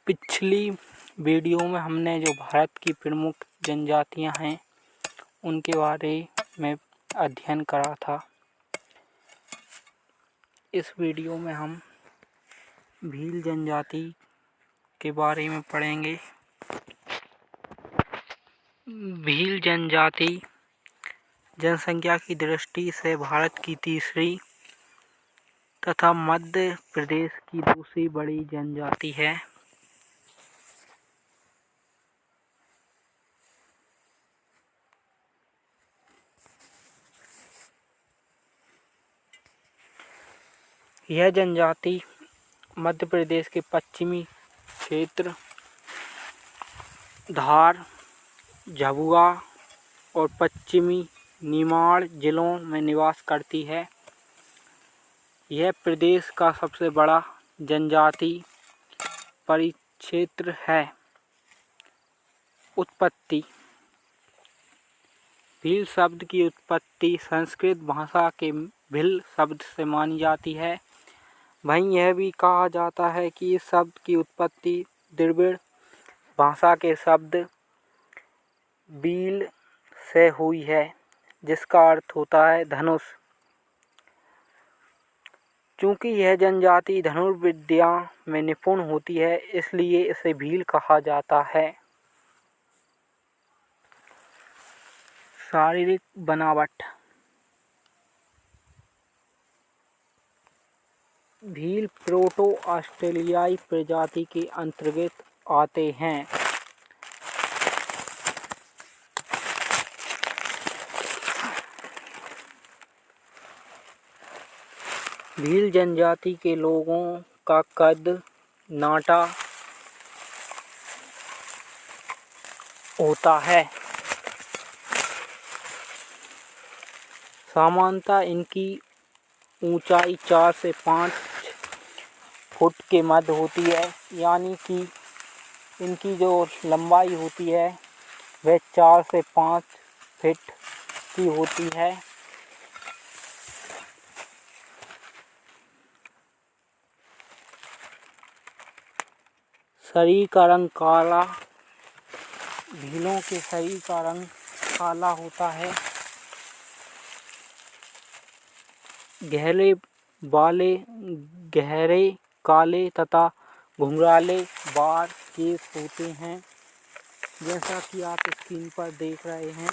पिछली वीडियो में हमने जो भारत की प्रमुख जनजातियां हैं उनके बारे में अध्ययन करा था। इस वीडियो में हम भील जनजाति के बारे में पढ़ेंगे। भील जनजाति जनसंख्या की दृष्टि से भारत की तीसरी तथा मध्य प्रदेश की दूसरी बड़ी जनजाति है। यह जनजाति मध्य प्रदेश के पश्चिमी क्षेत्र धार, झाबुआ और पश्चिमी निमाड़ जिलों में निवास करती है। यह प्रदेश का सबसे बड़ा जनजाति परिक्षेत्र है। उत्पत्ति। भील शब्द की उत्पत्ति संस्कृत भाषा के भिल शब्द से मानी जाती है। वहीं यह भी कहा जाता है कि इस शब्द की उत्पत्ति द्रविड़ भाषा के शब्द बील से हुई है, जिसका अर्थ होता है धनुष। चूंकि यह जनजाति धनुर्विद्या में निपुण होती है, इसलिए इसे भील कहा जाता है। शारीरिक बनावट। भील प्रोटो ऑस्ट्रेलियाई प्रजाति के अंतर्गत आते हैं। भील जनजाति के लोगों का कद नाटा होता है। सामान्यतः इनकी ऊंचाई 4 से 5 फुट के मध्य होती है, यानी कि इनकी जो लंबाई होती है वह 4 से 5 फीट की होती है। शरीर का रंग काला। भीलों के शरीर का रंग काला होता है। गहरे बाले गहरे काले तथा घुंघराले बाल केस होते हैं, जैसा कि आप स्क्रीन पर देख रहे हैं।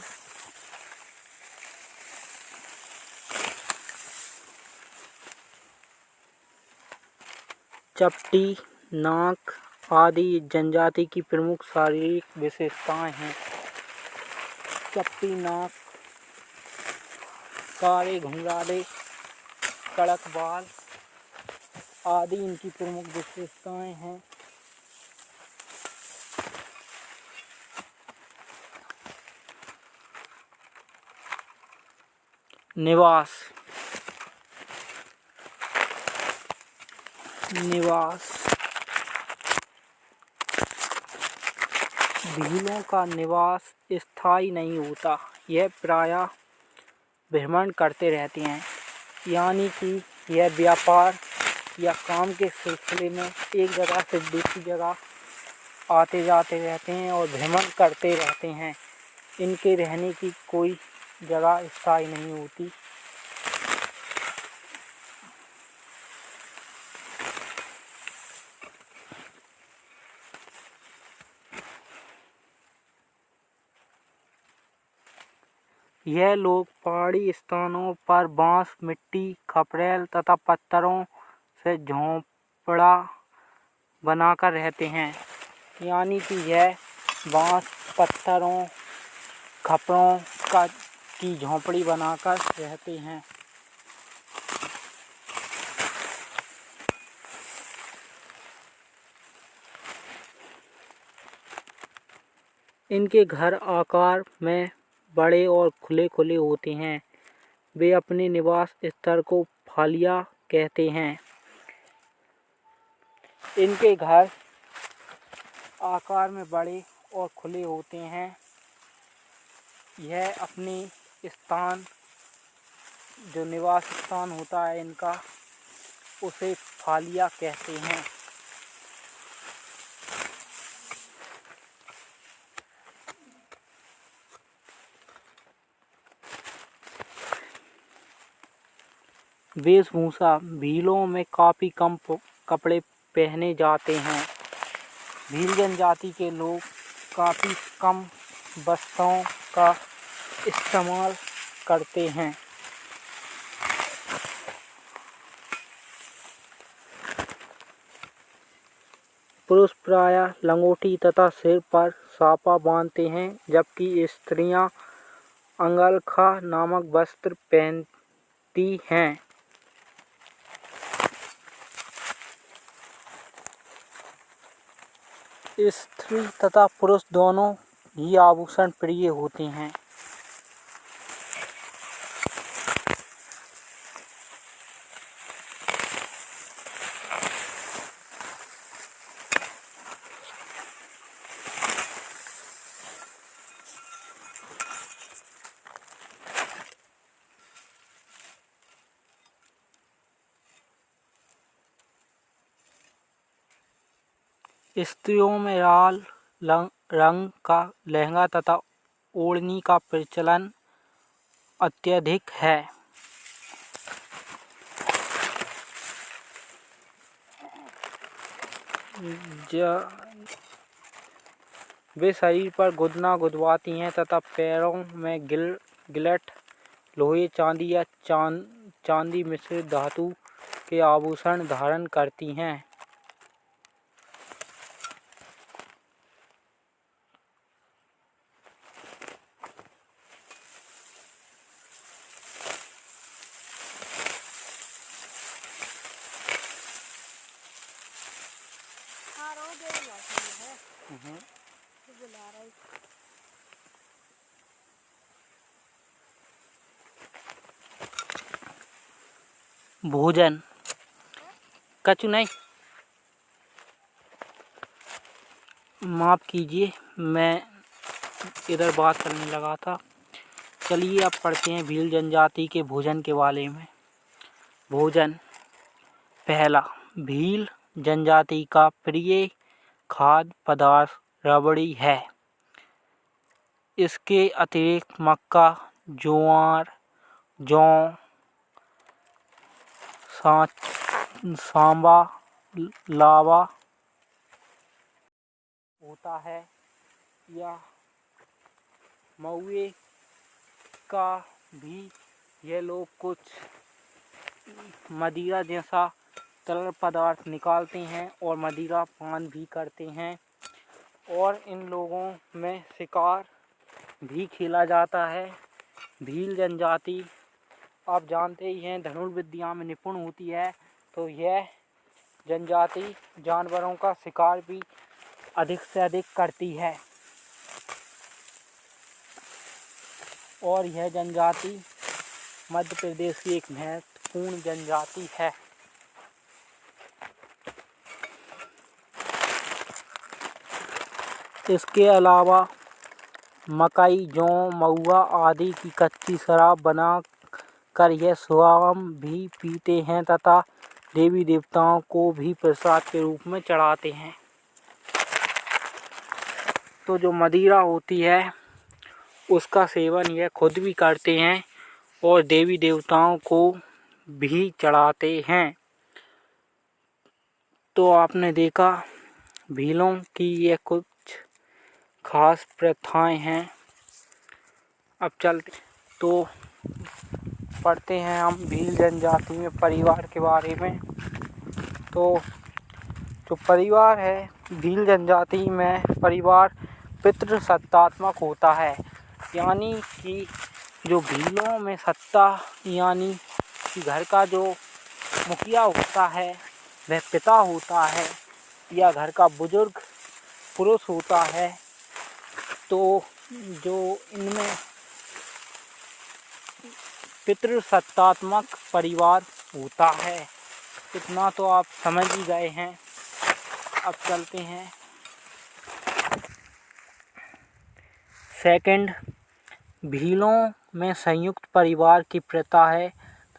चपटी नाक आदि जनजाति की प्रमुख शारीरिक विशेषताएं हैं। चपटी नाक, काले घुंघराले कड़क बाल आदि इनकी प्रमुख विशेषताएं हैं। निवास। भीलों का निवास स्थायी नहीं होता। यह प्रायः भ्रमण करते रहते हैं, यानी कि यह व्यापार या काम के सिलसिले में एक जगह से दूसरी जगह आते जाते रहते हैं और भ्रमण करते रहते हैं। इनके रहने की कोई जगह स्थायी नहीं होती। यह लोग पहाड़ी स्थानों पर बांस, मिट्टी, खपरेल तथा पत्थरों से झोंपड़ा बनाकर रहते हैं, यानी कि यह बांस, पत्थरों, खपरों की झोंपड़ी बनाकर रहते हैं। इनके घर आकार में बड़े और खुले खुले होते हैं। वे अपने निवास स्थल को फालिया कहते हैं। इनके घर आकार में बड़े और खुले होते हैं। यह अपने स्थान, जो निवास स्थान होता है इनका, उसे फालिया कहते हैं। वेशभूषा। भीलों में काफ़ी कम कपड़े पहने जाते हैं। भील जनजाति के लोग काफ़ी कम वस्त्रों का इस्तेमाल करते हैं। पुरुष प्रायः लंगोटी तथा सिर पर साफा बांधते हैं, जबकि स्त्रियां अंगरखा नामक वस्त्र पहनती हैं। स्त्री तथा पुरुष दोनों ही आभूषण प्रिय होते हैं। स्त्रियों में लाल रंग का लहंगा तथा ओढ़नी का प्रचलन अत्यधिक है। वे शरीर पर गुदना गुदवाती हैं तथा पैरों में गिलट, लोहे, चांदी या चांदी मिश्रित धातु के आभूषण धारण करती हैं। भोजन कछु नहीं, माफ़ कीजिए, मैं इधर बात करने लगा था। चलिए अब पढ़ते हैं भील जनजाति के भोजन के बारे में। भोजन। पहला, भील जनजाति का प्रिय खाद्य पदार्थ रबड़ी है। इसके अतिरिक्त मक्का, ज्वार, जौ, सांबा, लावा होता है। या महुए का भी ये लोग कुछ मदिरा जैसा तरल पदार्थ निकालते हैं और मदिरा पान भी करते हैं। और इन लोगों में शिकार भी खेला जाता है। भील जनजाति आप जानते ही हैं धनुर्विद्या में निपुण होती है, तो यह जनजाति जानवरों का शिकार भी अधिक से अधिक करती है। और यह जनजाति मध्य प्रदेश की एक महत्वपूर्ण जनजाति है। इसके अलावा मकई, जौ, महुआ आदि की कच्ची शराब बना कर यह स्वयं भी पीते हैं तथा देवी देवताओं को भी प्रसाद के रूप में चढ़ाते हैं। तो जो मदिरा होती है उसका सेवन यह खुद भी करते हैं और देवी देवताओं को भी चढ़ाते हैं। तो आपने देखा भीलों की ये कुछ खास प्रथाएं हैं। अब चलते तो पढ़ते हैं हम भील जनजाति में परिवार के बारे में। तो जो परिवार है भील जनजाति में परिवार पितृसत्तात्मक होता है, यानी कि जो भीलों में सत्ता यानी कि घर का जो मुखिया होता है वह पिता होता है या घर का बुजुर्ग पुरुष होता है। तो जो इनमें पितृसत्तात्मक परिवार होता है, इतना तो आप समझ ही गए हैं। अब चलते हैं सेकंड। भीलों में संयुक्त परिवार की प्रथा है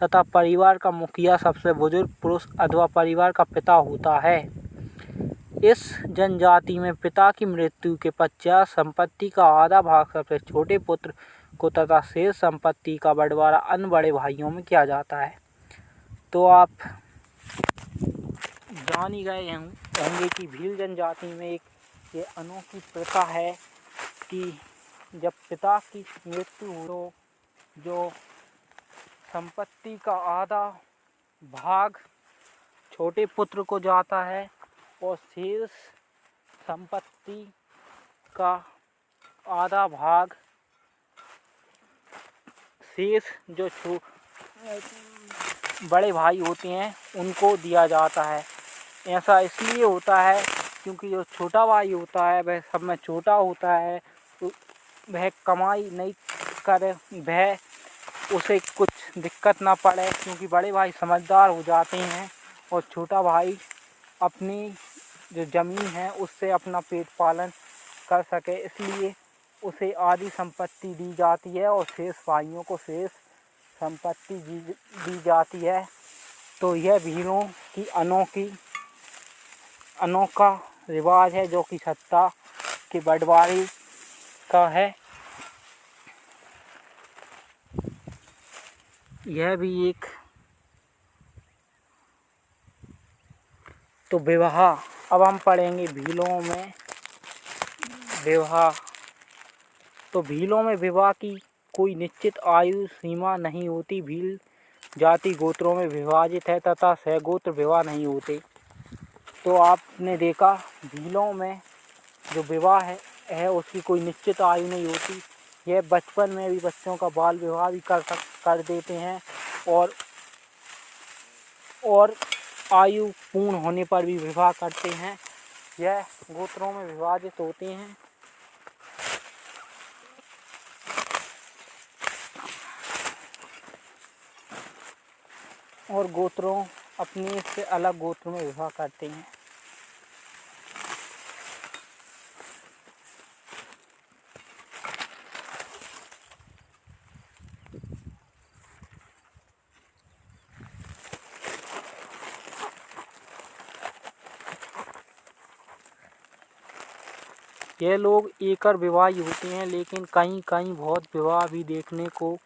तथा परिवार का मुखिया सबसे बुजुर्ग पुरुष अथवा परिवार का पिता होता है। इस जनजाति में पिता की मृत्यु के पश्चात संपत्ति का आधा भाग सबसे छोटे पुत्र को तथा शेष संपत्ति का बंटवारा अन्य बड़े भाइयों में किया जाता है। तो आप जान ही गए होंगे कि भील जनजाति में एक ये अनोखी प्रथा है कि जब पिता की मृत्यु हो तो जो संपत्ति का आधा भाग छोटे पुत्र को जाता है और शेष संपत्ति का आधा भाग शेष जो बड़े भाई होते हैं उनको दिया जाता है। ऐसा इसलिए होता है क्योंकि जो छोटा भाई होता है वह सब में छोटा होता है, तो वह कमाई नहीं करे, वह उसे कुछ दिक्कत ना पड़े, क्योंकि बड़े भाई समझदार हो जाते हैं और छोटा भाई अपनी जो ज़मीन है उससे अपना पेट पालन कर सके, इसलिए उसे आधी संपत्ति दी जाती है और शेष भाइयों को शेष संपत्ति दी जाती है। तो यह भीलों की अनोखा रिवाज है जो कि सत्ता के बंटवारे का है। यह भी एक तो विवाह, अब हम पढ़ेंगे भीलों में विवाह। तो भीलों में विवाह की कोई निश्चित आयु सीमा नहीं होती। भील जाति गोत्रों में विभाजित है तथा सहगोत्र विवाह नहीं होते। तो आपने देखा भीलों में जो विवाह है उसकी कोई निश्चित आयु नहीं होती। यह बचपन में भी बच्चों का बाल विवाह भी कर देते हैं और आयु पूर्ण होने पर भी विवाह करते हैं। यह गोत्रों में विभाजित होते हैं। और गोत्रों अपने से अलग गोत्र में विवाह करते हैं। ये लोग एकल विवाही होते हैं, लेकिन कहीं कहीं बहुत विवाह भी देखने को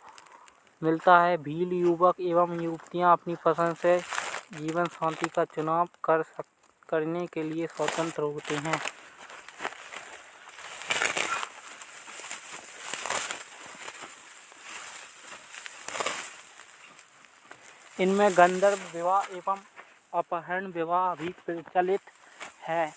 मिलता है। भील युवक एवं युवतियां अपनी पसंद से जीवन साथी का चुनाव करने के लिए स्वतंत्र होते हैं। इनमें गंधर्व विवाह एवं अपहरण विवाह भी प्रचलित है।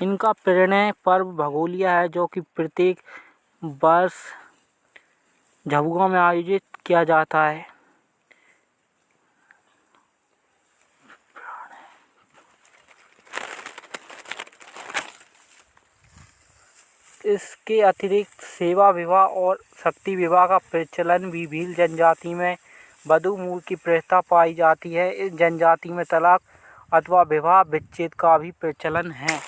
इनका परिणय पर्व भगोलिया है जो कि प्रत्येक वर्ष झबुआ में आयोजित किया जाता है। इसके अतिरिक्त सेवा विवाह और शक्ति विवाह का प्रचलन भी भील जनजाति में वधू मूल की प्रथा पाई जाती है। इस जनजाति में तलाक अथवा विवाह विच्छेद का भी प्रचलन है।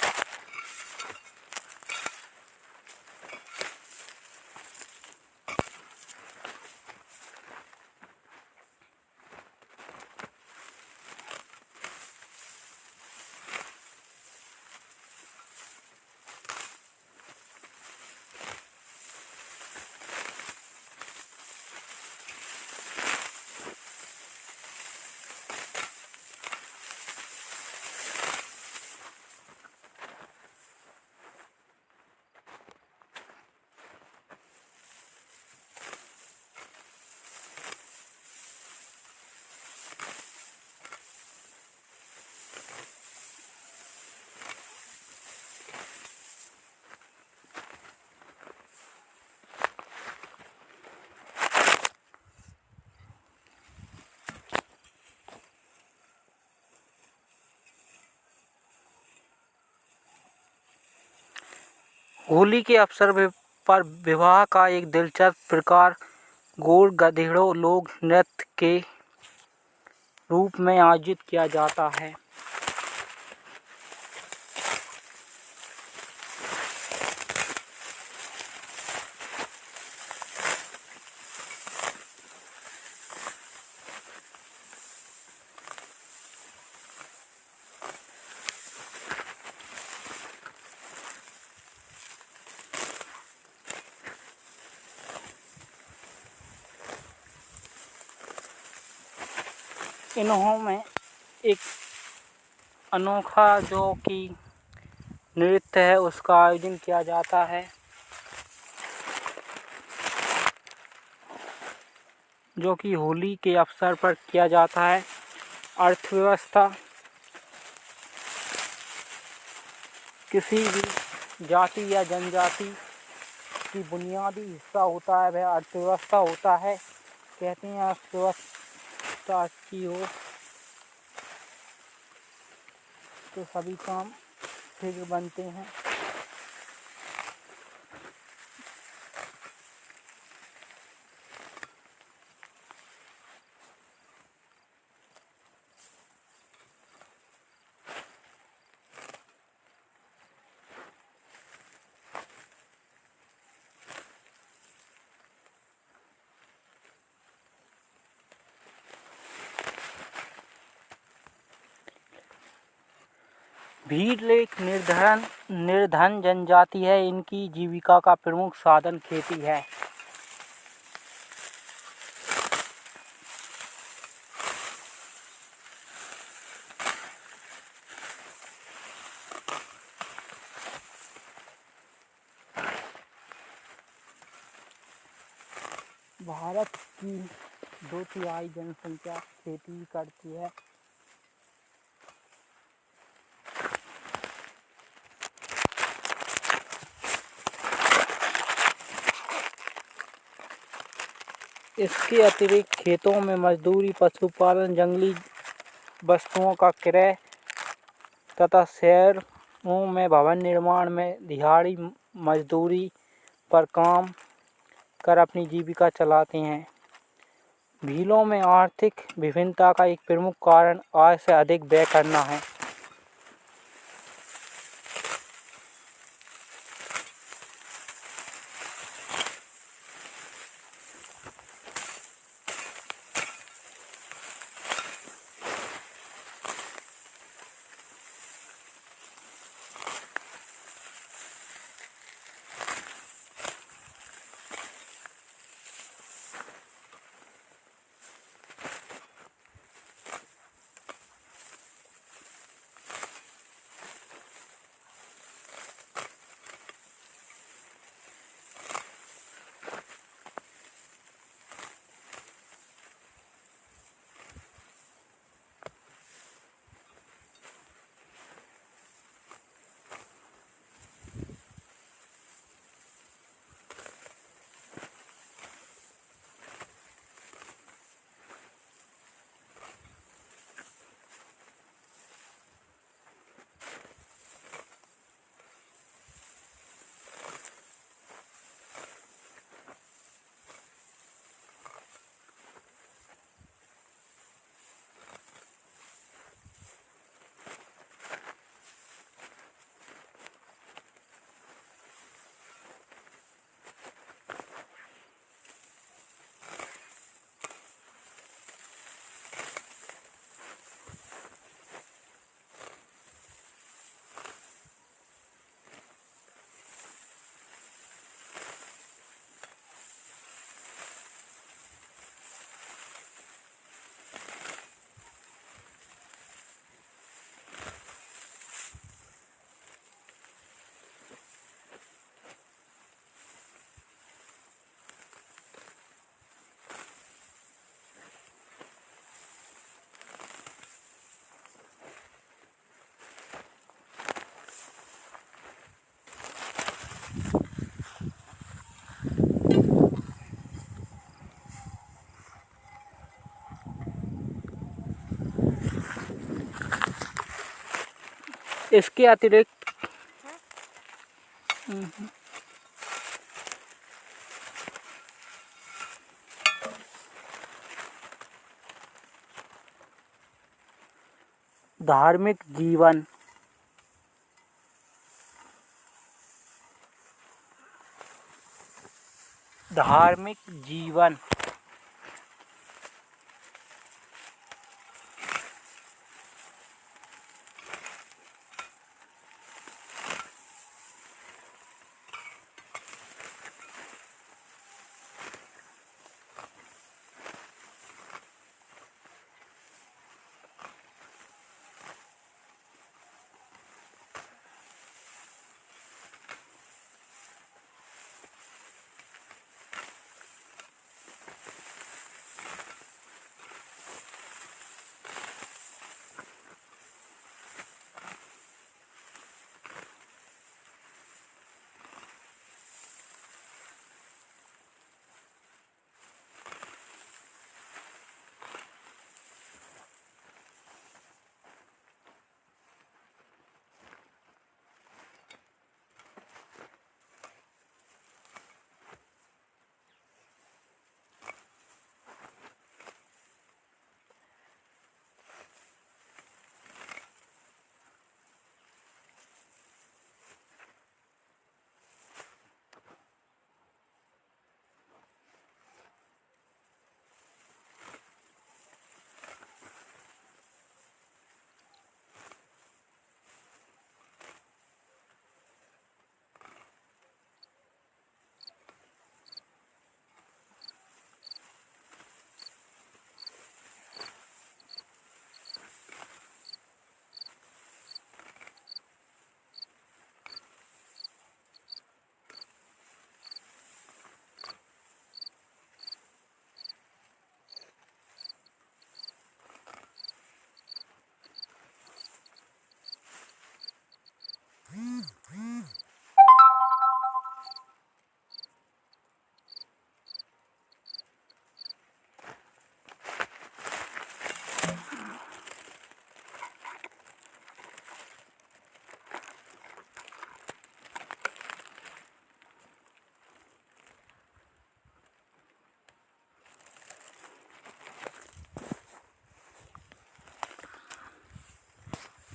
होली के अवसर पर विवाह का एक दिलचस्प प्रकार गोल गधेड़ों लोक नृत्य के रूप में आयोजित किया जाता है। इन्हों एक अनोखा जो कि नृत्य है उसका आयोजन किया जाता है, जो कि होली के अवसर पर किया जाता है। अर्थव्यवस्था किसी भी जाति या जनजाति की बुनियादी हिस्सा होता है, वह अर्थव्यवस्था होता है। कहते हैं अर्थव्यवस्था अच्छी हो तो सभी काम शीघ्र बनते हैं। भील एक निर्धन जनजाति है। इनकी जीविका का प्रमुख साधन खेती है। भारत की 2/3 जनसंख्या खेती करती है। इसके अतिरिक्त खेतों में मजदूरी, पशुपालन, जंगली वस्तुओं का क्रय तथा शहरों में भवन निर्माण में दिहाड़ी मजदूरी पर काम कर अपनी जीविका चलाते हैं। भीलों में आर्थिक विभिन्नता का एक प्रमुख कारण आय से अधिक व्यय करना है। इसके अतिरिक्त धार्मिक जीवन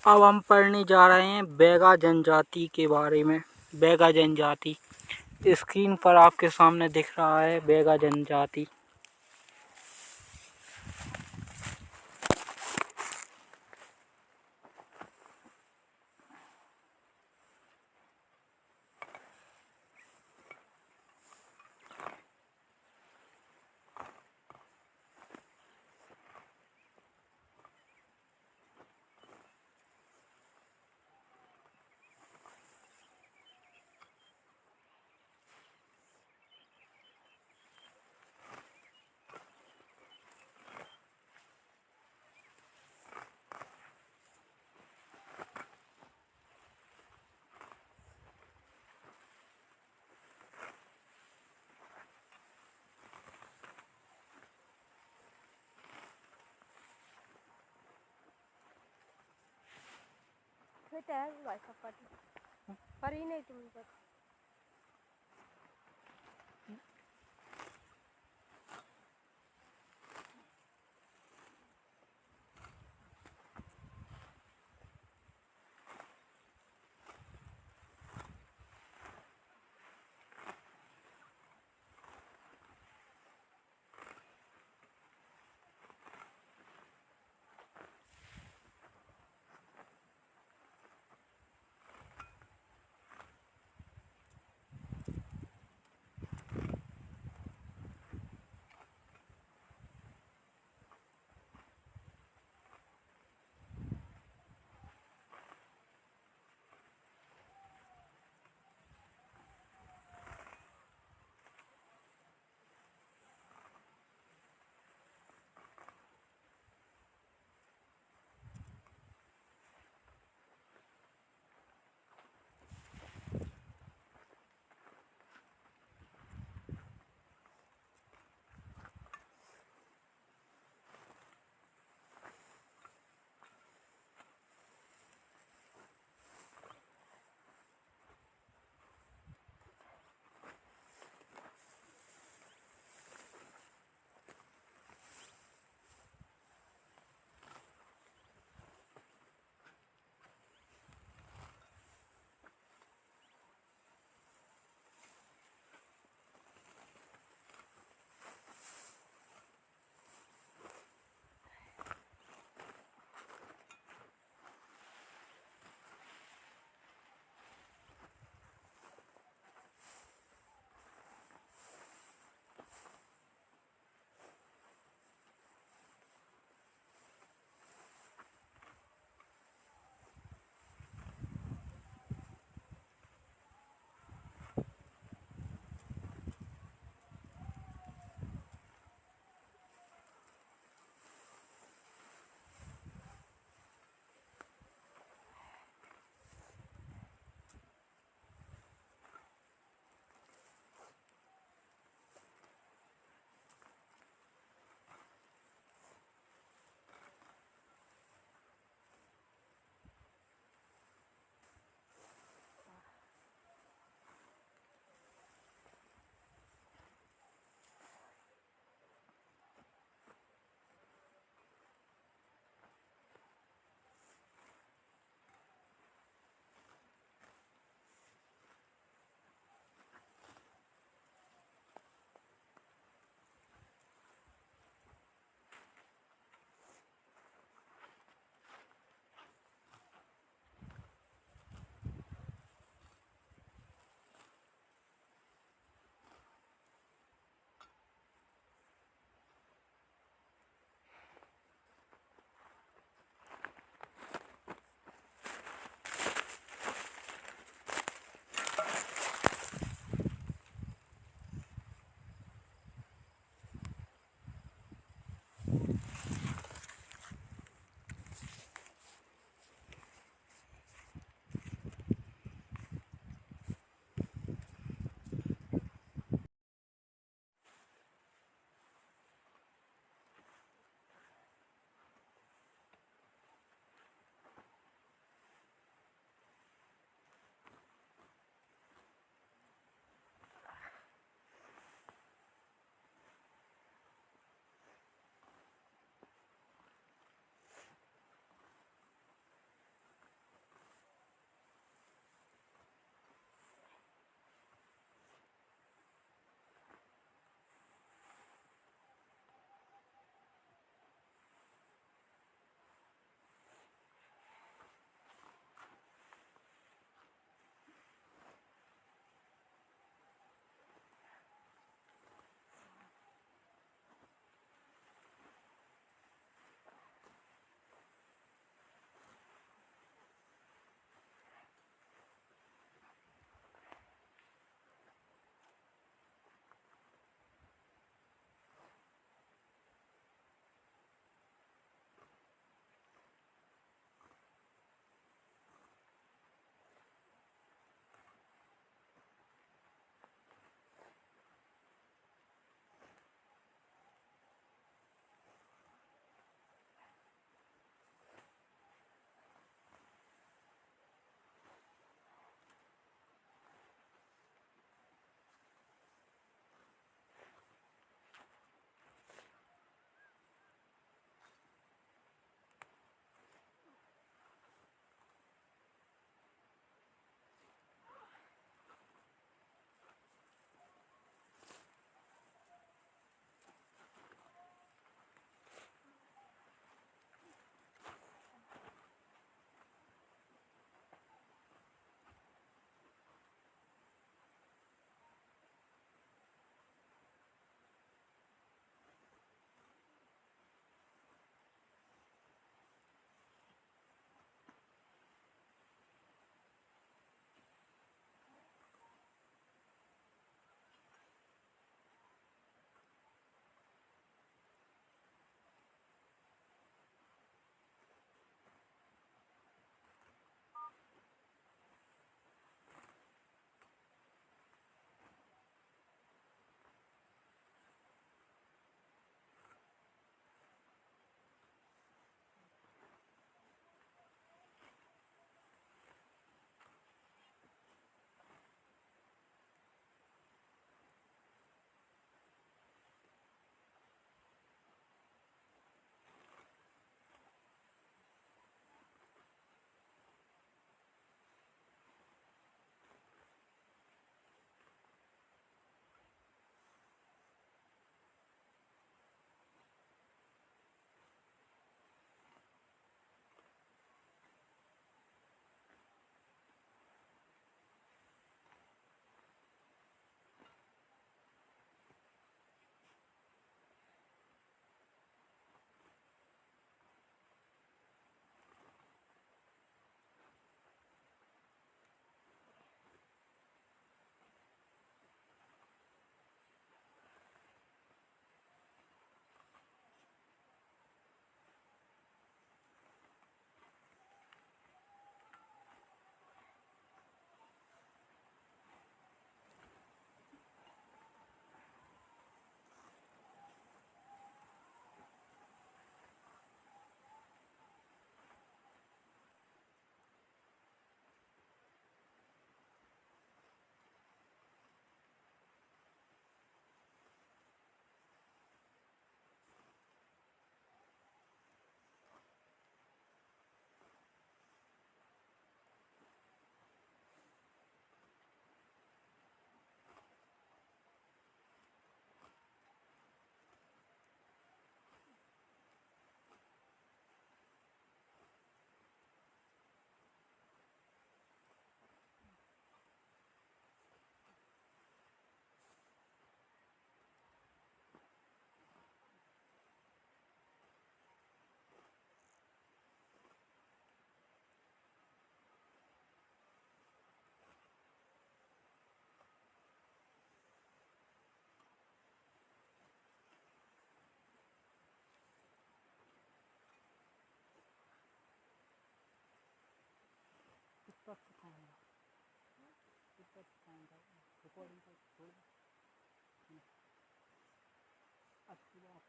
अब हम पढ़ने जा रहे हैं बैगा जनजाति के बारे में। बैगा जनजाति स्क्रीन पर आपके सामने दिख रहा है बैगा जनजाति। पर ही नहीं तुम तक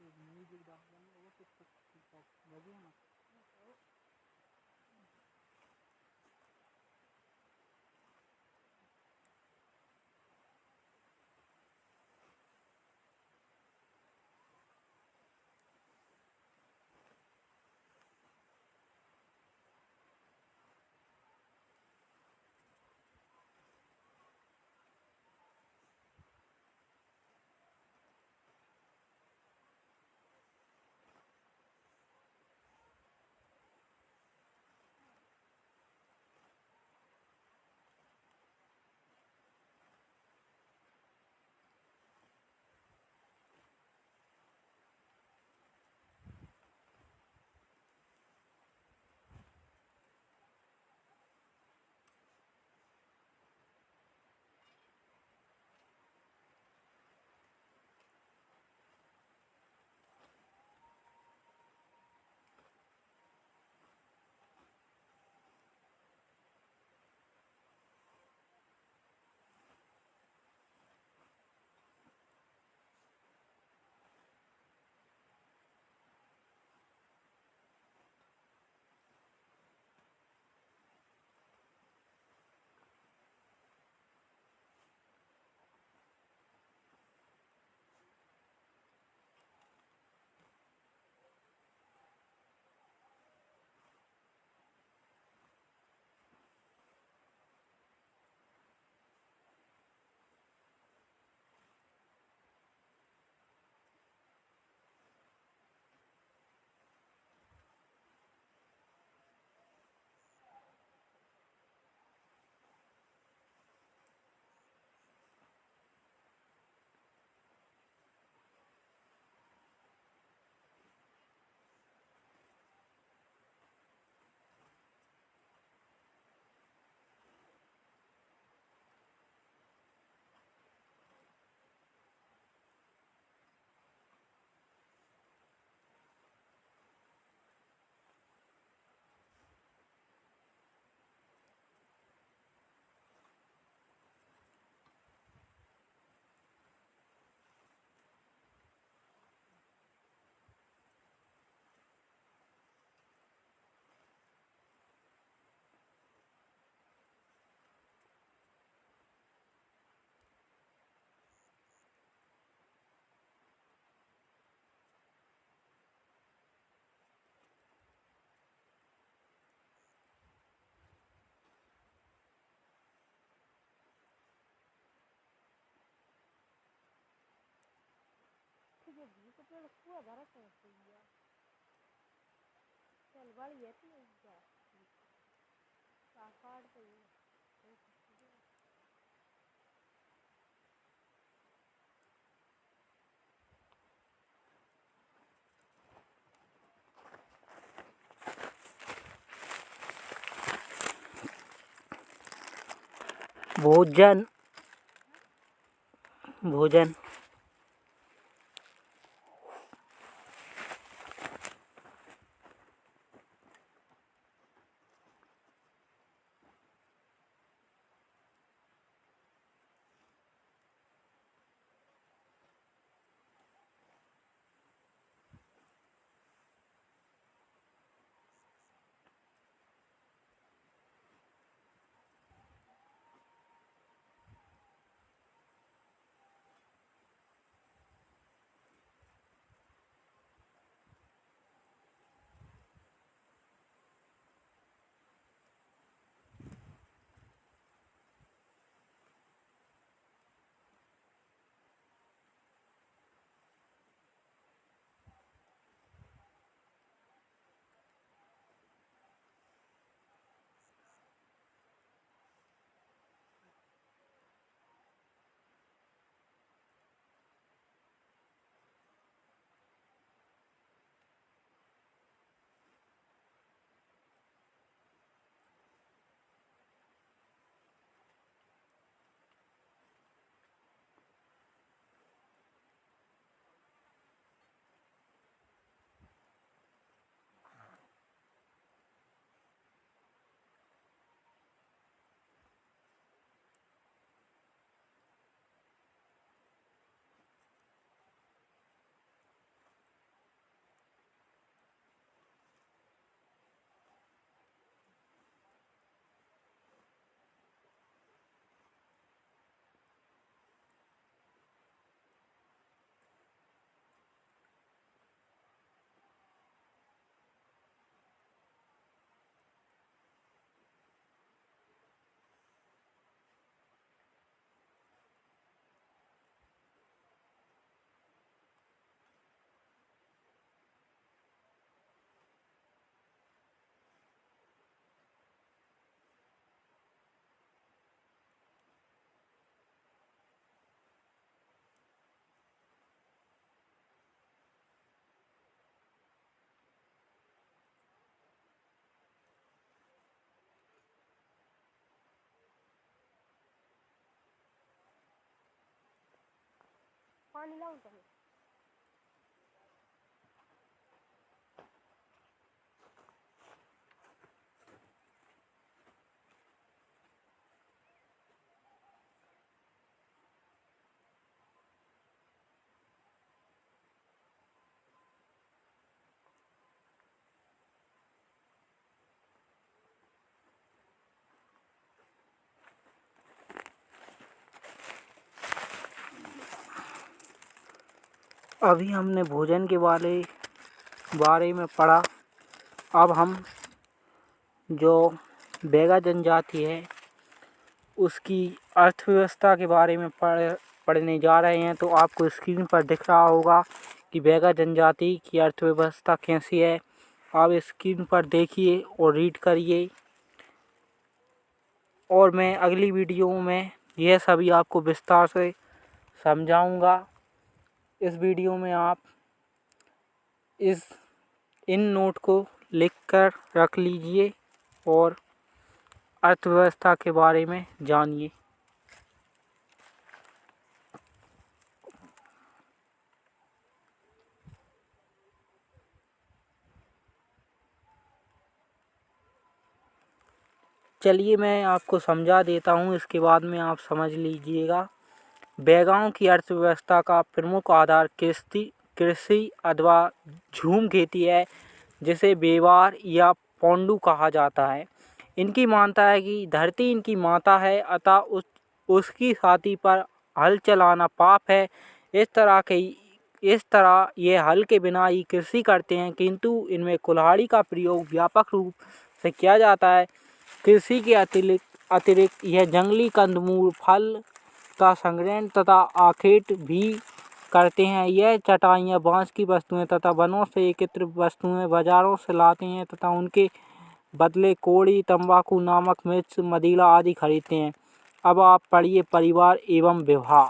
म्यूजिक डाल देना वो टिकटॉक बढ़िया ना। ये भी तो पेड़ हुआ धारा से गया चल वाली है तो क्या काट तो भोजन भोजन पानी लाऊं तो अभी हमने भोजन के बारे में पढ़ा। अब हम जो बैगा जनजाति है उसकी अर्थव्यवस्था के बारे में पढ़ने जा रहे हैं। तो आपको स्क्रीन पर दिख रहा होगा कि बैगा जनजाति की अर्थव्यवस्था कैसी है। आप स्क्रीन पर देखिए और रीड करिए, और मैं अगली वीडियो में यह सभी आपको विस्तार से समझाऊंगा। इस वीडियो में आप इन नोट को लिख कर रख लीजिए और अर्थव्यवस्था के बारे में जानिए। चलिए मैं आपको समझा देता हूँ, इसके बाद में आप समझ लीजिएगा। बैगाओं की अर्थव्यवस्था का प्रमुख आधार कृषि अथवा झूम खेती है, जिसे बेवार या पोंडू कहा जाता है। इनकी मानता है कि धरती इनकी माता है, अतः उसकी छाती पर हल चलाना पाप है। इस तरह ये हल के बिना ही कृषि करते हैं, किंतु इनमें कुल्हाड़ी का प्रयोग व्यापक रूप से किया जाता है। कृषि के अतिरिक्त यह जंगली कंदमूल, फल का संग्रहण तथा आखेट भी करते हैं। यह चटाइयाँ, बांस की वस्तुएं तथा वनों से एकत्रित वस्तुएं बाजारों से लाते हैं तथा उनके बदले कोड़ी, तंबाकू, नमक, मिर्च, मदिरा आदि खरीदते हैं। अब आप पढ़िए परिवार एवं विवाह।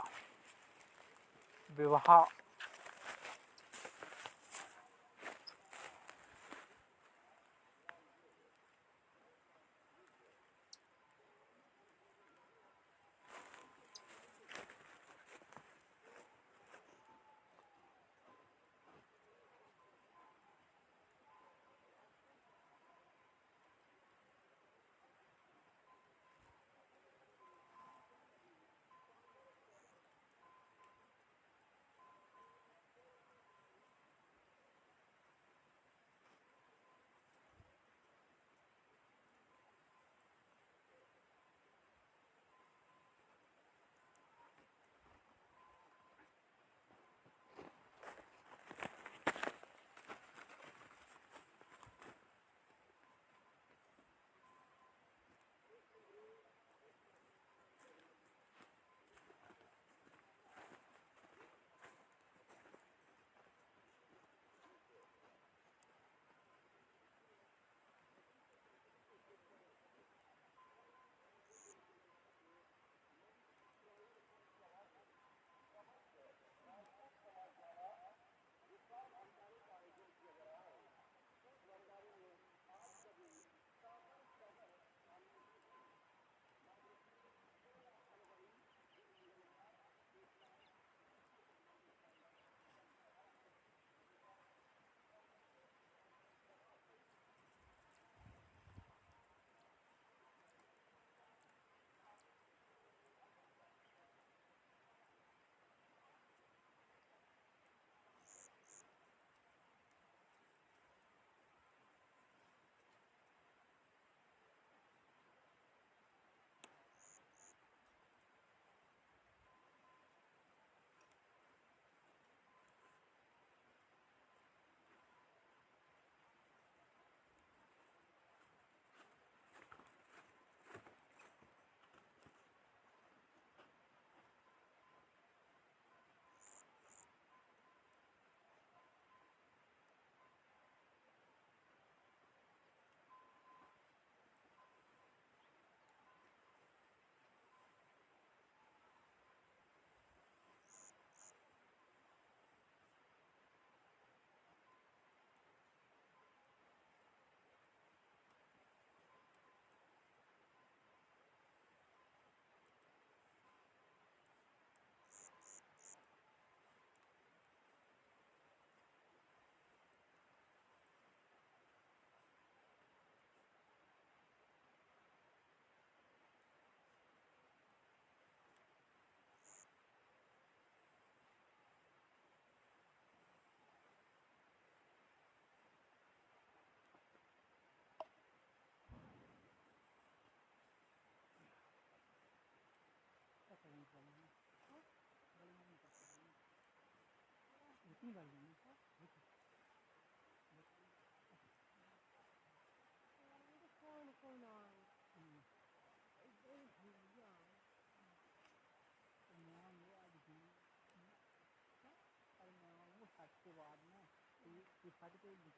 के बाद में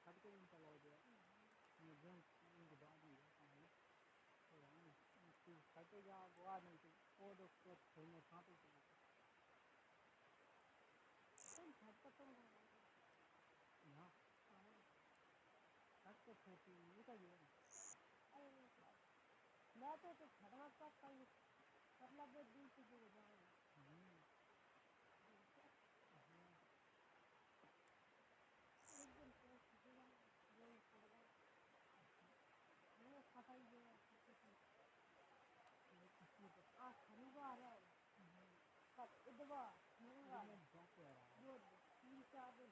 फट के चला गया मुझे उनके बाद ही फटे जा बाद नहीं तो वो दोस्तों खेलने छाते हाँ फट के खेती निकल गया मैं तो फटना तक कहीं मतलब दूर से जो जाए शनिवार है इतवार तीन चार दिन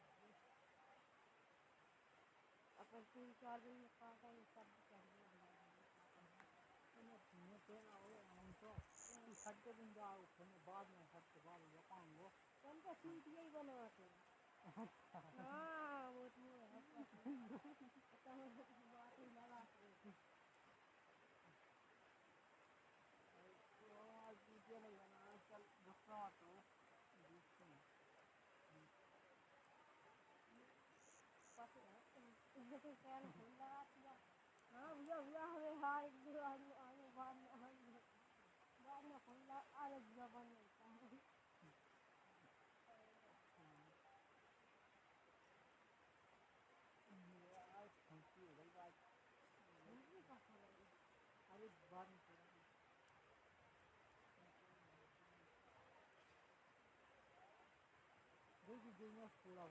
अपन 3-4 दिन में काटा ये सब फटके दिन जाओ बाद में फटके बाद पाऊंगा कौन का सीट यही बनवाते हाँ वो तो बात ही लगा आज वीडियो नहीं बना चल दूसरा तो हाँ भैया हमें हाँ एक दो आगे बाद में खुला अरे भैया बन जाता है अरे बाद में देखिए थोड़ा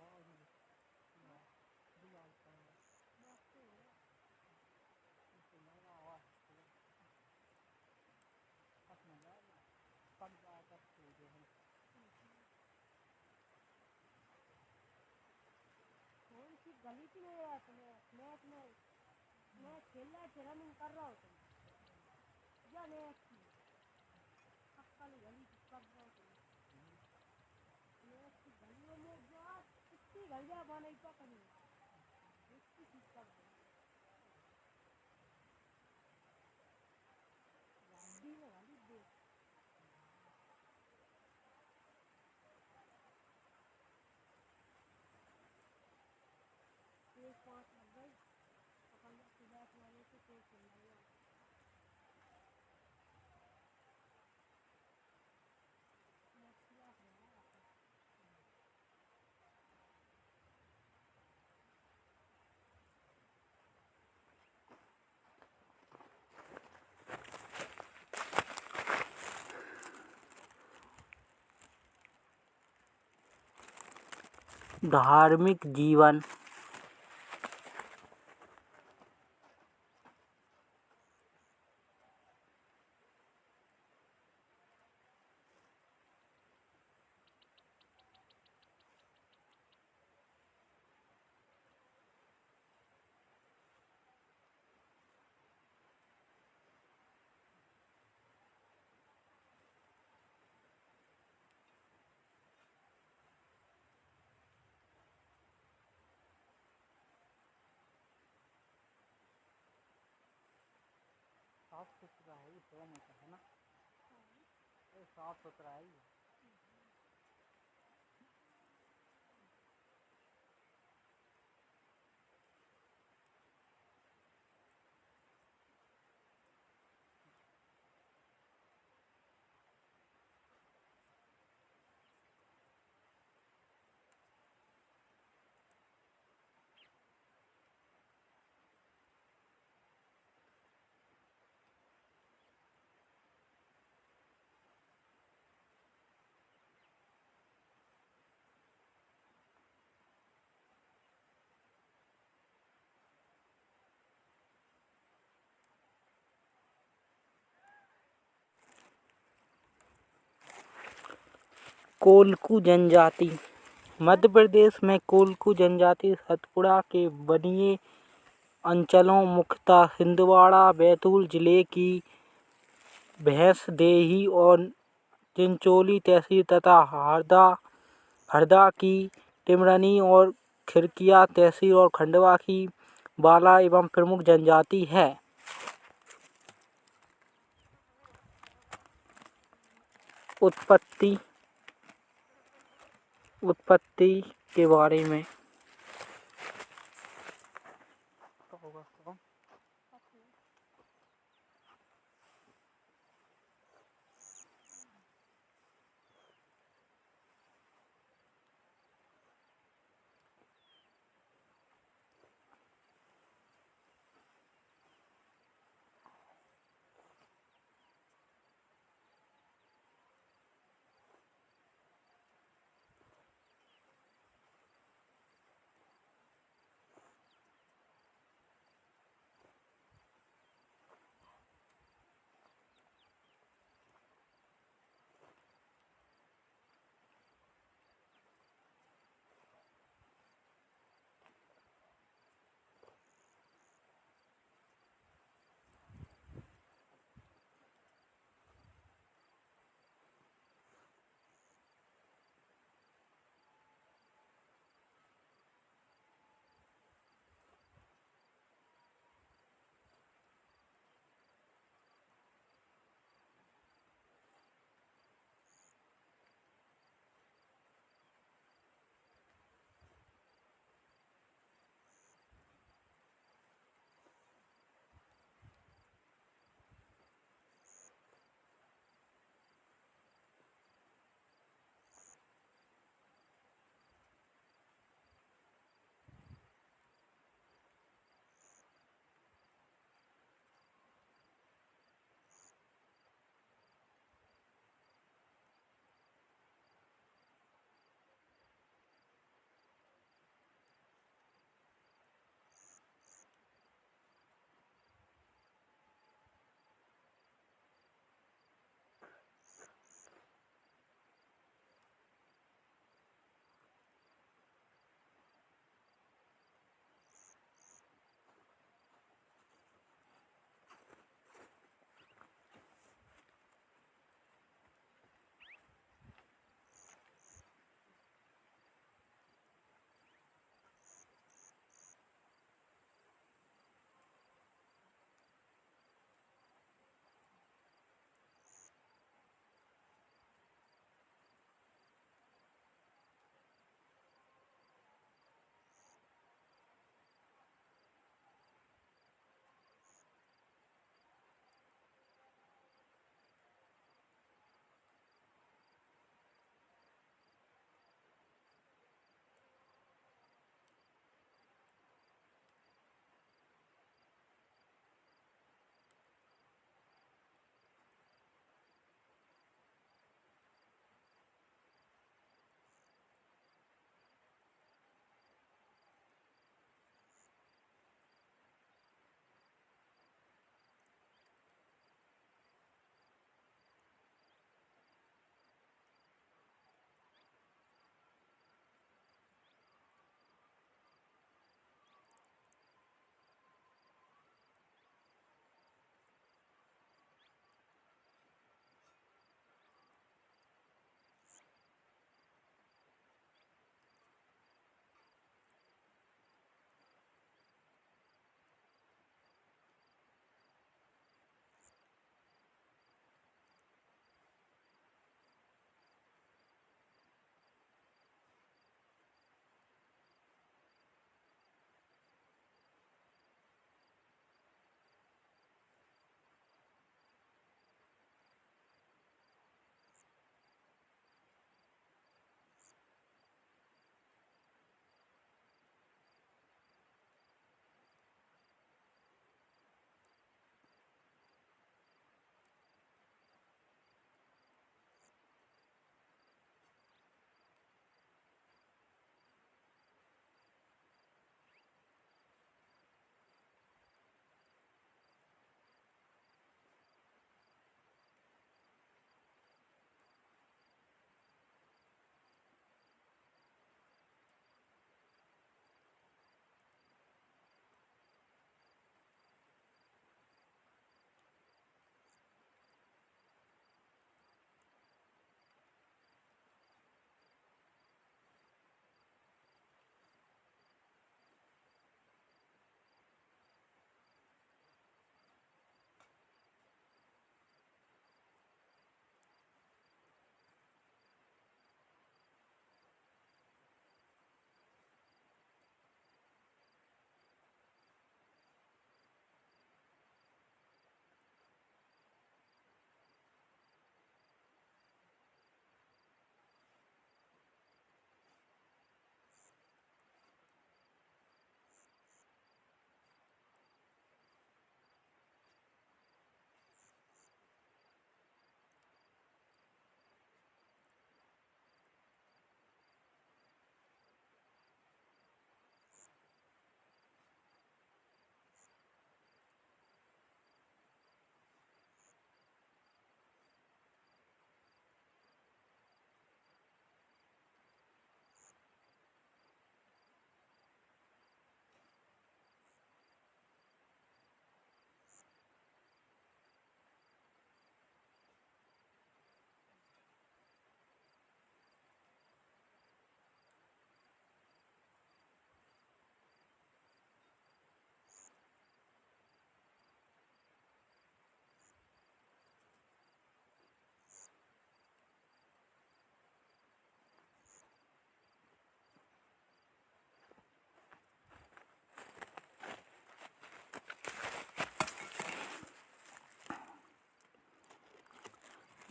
कौन सी गली थी मेरे मैच में मैं खेल रहा था रनिंग कर रहा हूँ या मैच की कल गली कर रहा हूँ मैच की गलियों में जो कितनी गलियाँ बनाई पकड़ी इसकी चीज कर गाड़ी में गाड़ी देख 5 लग गई अपन सुबह वाले से तो चल गया धार्मिक जीवन साफ सुथरा है थोड़ा मोटा है ना साफ सुथरा है कोलकू जनजाति मध्य प्रदेश में कोलकू जनजाति सतपुड़ा के वनीय अंचलों मुख्यतः छिंदवाड़ा बैतूल जिले की भैंसदेही और चिंचोली तहसील तथा हरदा की टिमरनी और खिरकिया तहसील और खंडवा की बाला एवं प्रमुख जनजाति है। उत्पत्ति के बारे में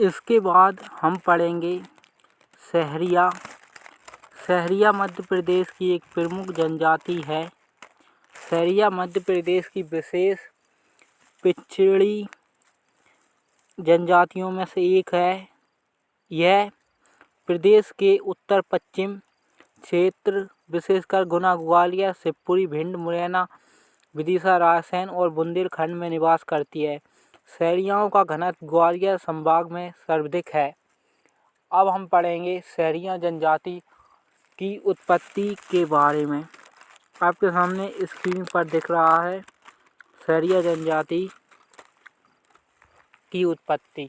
इसके बाद हम पढ़ेंगे सहरिया। सहरिया मध्य प्रदेश की एक प्रमुख जनजाति है। सहरिया मध्य प्रदेश की विशेष पिछड़ी जनजातियों में से एक है। यह प्रदेश के उत्तर पश्चिम क्षेत्र विशेषकर गुना, ग्वालियर, शिवपुरी, भिंड, मुरैना, विदिशा, रायसेन और बुंदेलखंड में निवास करती है। सहरियाओं का घनत्व ग्वालियर संभाग में सर्वाधिक है। अब हम पढ़ेंगे सहरिया जनजाति की उत्पत्ति के बारे में। आपके सामने स्क्रीन पर दिख रहा है सहरिया जनजाति की उत्पत्ति।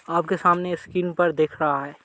आपके सामने स्क्रीन पर दिख रहा है।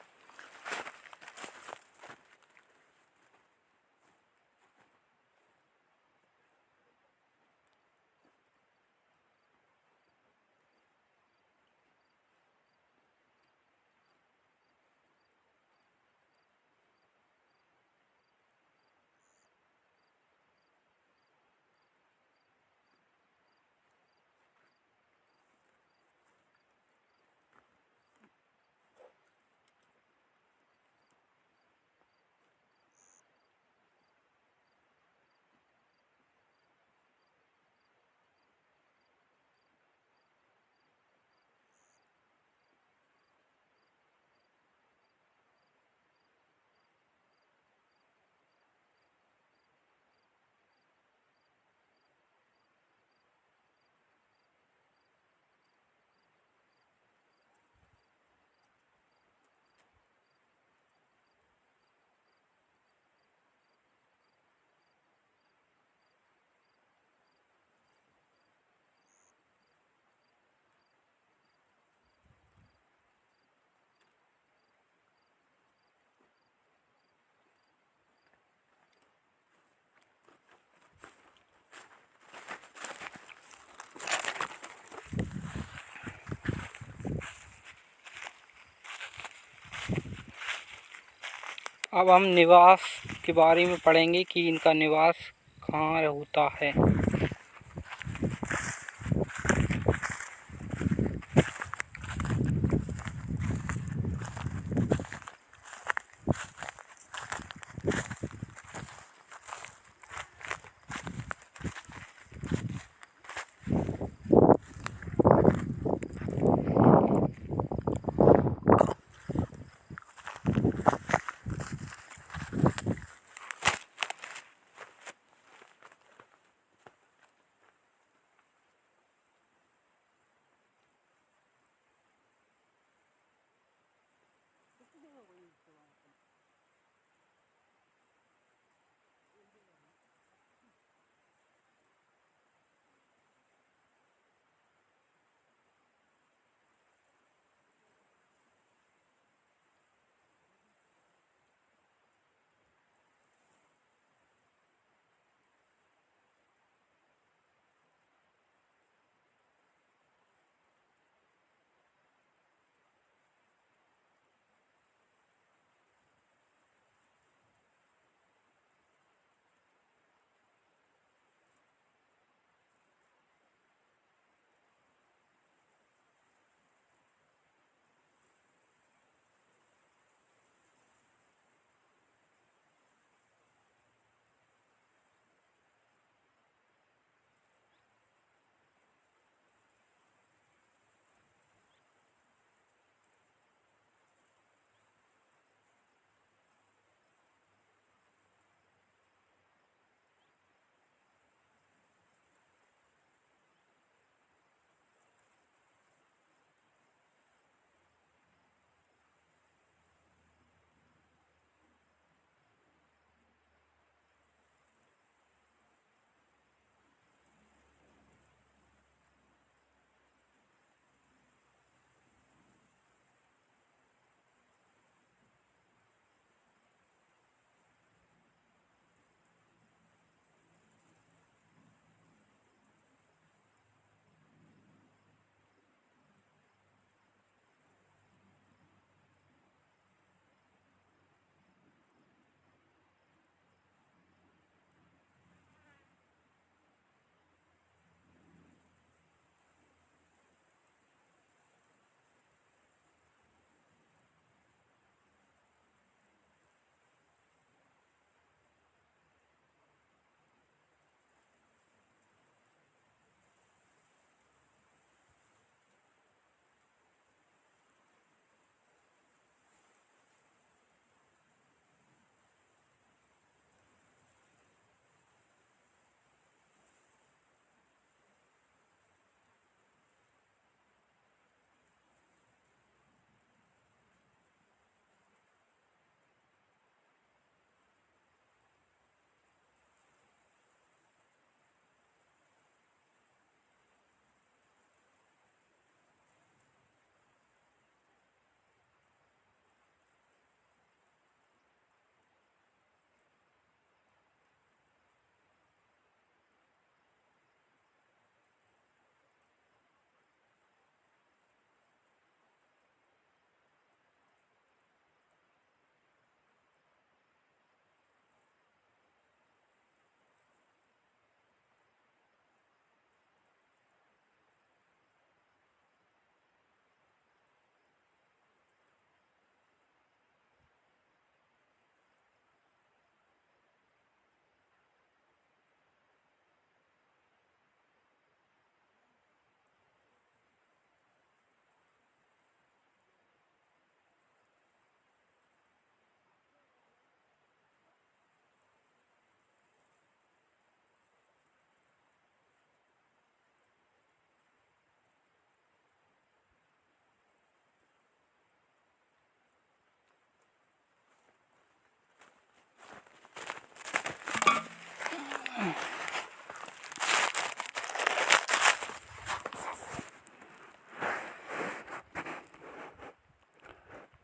अब हम निवास के बारे में पढ़ेंगे कि इनका निवास कहाँ होता है।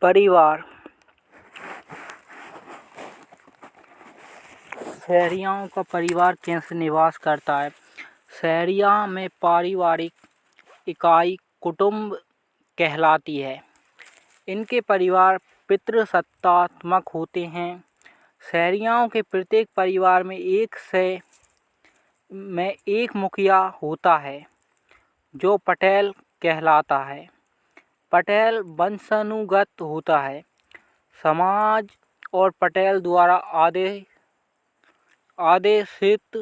परिवार। शहरियाओं का परिवार कैसे निवास करता है। शहरिया में पारिवारिक इकाई कुटुंब कहलाती है। इनके परिवार पितृसत्तात्मक होते हैं। शहरियाओं के प्रत्येक परिवार में एक मुखिया होता है जो पटेल कहलाता है। पटेल वंशानुगत होता है। समाज और पटेल द्वारा आदेशित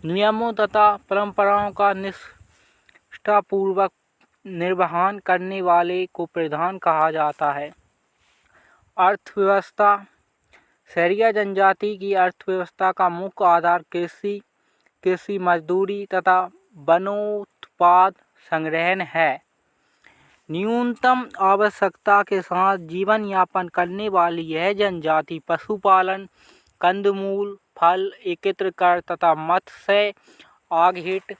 नियमों तथा परंपराओं का निष्ठापूर्वक निर्वहन करने वाले को प्रधान कहा जाता है। अर्थव्यवस्था। शहरिया जनजाति की अर्थव्यवस्था का मुख्य आधार कृषि मजदूरी तथा वनोत्पाद संग्रहण है। न्यूनतम आवश्यकता के साथ जीवन यापन करने वाली यह जनजाति पशुपालन, कंदमूल, फल एकत्र कर तथा मत्स्य आघिट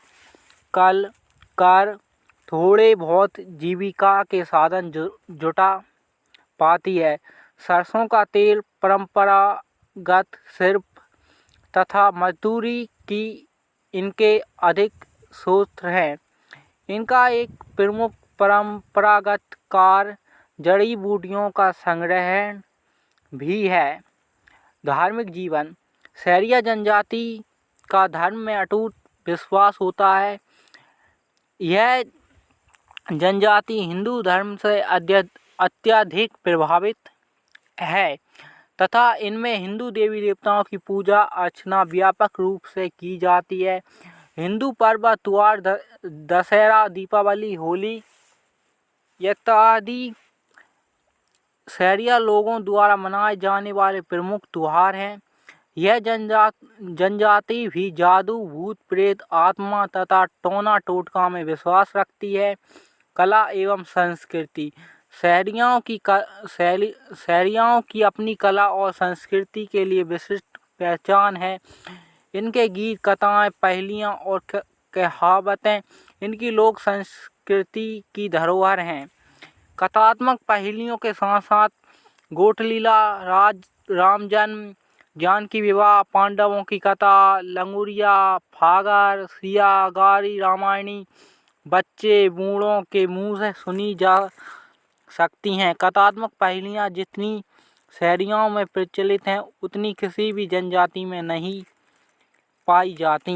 कर थोड़े बहुत जीविका के साधन जुटा पाती है। सरसों का तेल, परंपरागत शिल्प तथा मजदूरी की इनके अधिक स्रोत हैं। इनका एक प्रमुख परंपरागत कार्य जड़ी बूटियों का संग्रहण भी है। धार्मिक जीवन। शहरिया जनजाति का धर्म में अटूट विश्वास होता है। यह जनजाति हिंदू धर्म से अत्यधिक प्रभावित है तथा इनमें हिंदू देवी देवताओं की पूजा अर्चना व्यापक रूप से की जाती है। हिंदू पर्व त्योहार दशहरा, दीपावली, होली इत्यादि शहरिया लोगों द्वारा मनाए जाने वाले प्रमुख त्योहार हैं। यह जनजाति भी जादू, भूत प्रेत, आत्मा तथा टोना टोटका में विश्वास रखती है। कला एवं संस्कृति। शहरियाओं की अपनी कला और संस्कृति के लिए विशिष्ट पहचान है। इनके गीत, कथाएं, पहेलियां और कहावतें इनकी लोक संस्कृति की धरोहर हैं। कथात्मक पहेलियों के साथ साथ गोटलीला, राम जन्म, जानकी विवाह, पांडवों की कथा, लंगुरिया, फागर, सिया, गारी, रामायणी बच्चे बूढ़ों के मुंह से सुनी जा सकती हैं। कथात्मक पहेलियाँ जितनी शहरियों में प्रचलित हैं उतनी किसी भी जनजाति में नहीं पाई जाती।